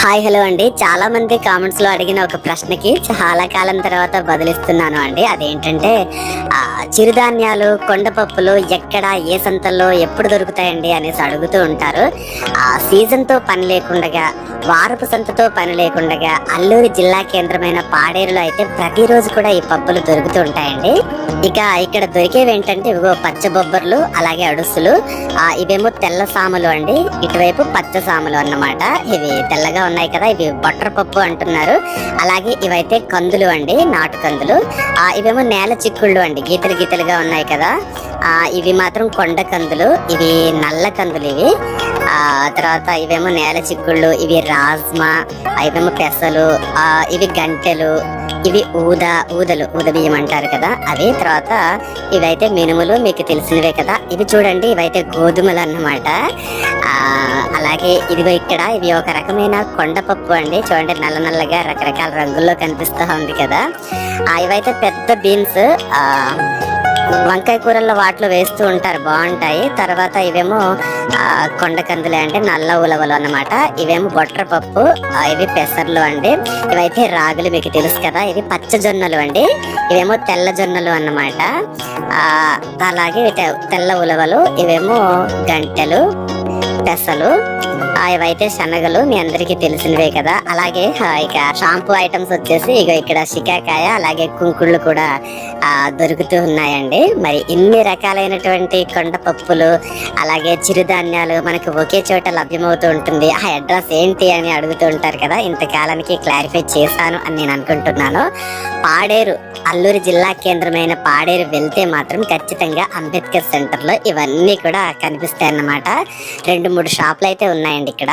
Hi hello అండి. చాలా మంది కామెంట్స్ లో అడిగిన ఒక ప్రశ్నకి చాలా కాలం తర్వాత బదిలిస్తున్నాను అండి. అదేంటంటే చిరుధాన్యాలు కొండపప్పులు ఎక్కడ ఏ సంతల్లో ఎప్పుడు దొరుకుతాయండి అనేసి అడుగుతూ ఉంటారు. సీజన్ తో పని లేకుండా వారపు సంతతో పని లేకుండా అల్లూరి జిల్లా కేంద్రమైన పాడేరులో అయితే ప్రతిరోజు కూడా ఈ పప్పులు దొరుకుతూ ఉంటాయండి. ఇక ఇక్కడ దొరికేవి ఏంటంటే ఇవిగో పచ్చ బొబ్బర్లు, అలాగే అడుసులు, ఇవేమో తెల్ల సాములు అండి, ఇటువైపు పచ్చ సాములు అన్నమాట. ఇవి తెల్లగా ఉన్నాయి కదా, ఇవి బొట్టర్ పప్పు అంటున్నారు. అలాగే ఇవైతే కందులు అండి, నాటు కందులు. ఇవేమో నేల చిక్కుళ్ళు అండి, గీతలు గీతలుగా ఉన్నాయి కదా, ఇవి మాత్రం కొండ కందులు, ఇవి నల్ల కందులు ఇవి. తర్వాత ఇవేమో నేల చిక్కుళ్ళు, ఇవి రాజ్మా, ఇవేమో పెసలు, ఇవి గంటెలు, ఇవి ఊద బియ్యం అంటారు కదా అవి. తర్వాత ఇవైతే మినుములు, మీకు తెలిసినవే కదా. ఇవి చూడండి, ఇవైతే గోధుమలు అన్నమాట. అలాగే ఇదిగో ఇక్కడ ఇవి ఒక రకమైన కొండపప్పు అండి, చూడండి నల్ల నల్లగా రకరకాల రంగుల్లో కనిపిస్తూ ఉంది కదా. ఇవైతే పెద్ద బీన్స్, వంకాయ కూరల్లో వాటిలో వేస్తూ ఉంటారు, బాగుంటాయి. తర్వాత ఇవేమో కొండ కందులే అంటే నల్ల ఉలవలు అన్నమాట. ఇవేమో బొట్ర పప్పు, ఇవి పెసర్లు అండి. ఇవైతే రాగులు, మీకు తెలుసు కదా. ఇవి పచ్చ జొన్నలు అండి, ఇవేమో తెల్ల జొన్నలు అన్నమాట. అలాగే తెల్ల ఉలవలు, ఇవేమో గంటెలు, పెసలు, ఇవైతే శనగలు, మీ అందరికీ తెలిసినవే కదా. అలాగే ఇక షాంపూ ఐటమ్స్ వచ్చేసి ఇక ఇక్కడ షికాకాయ, అలాగే కుంకుళ్ళు కూడా దొరుకుతూ ఉన్నాయండి. మరి ఇన్ని రకాలైనటువంటి కొండ పప్పులు అలాగే చిరుధాన్యాలు మనకు ఒకే చోట లభ్యమవుతూ ఉంటుంది. ఆ అడ్రస్ ఏంటి అని అడుగుతూ ఉంటారు కదా, ఇంతకాలానికి క్లారిఫై చేశాను అని నేను అనుకుంటున్నాను. పాడేరు, అల్లూరి జిల్లా కేంద్రమైన పాడేరు వెళ్తే మాత్రం ఖచ్చితంగా అంబేద్కర్ సెంటర్లో ఇవన్నీ కూడా కనిపిస్తాయి అన్నమాట. 2-3 షాపులు అయితే ఉన్నాయండి ఇక్కడ.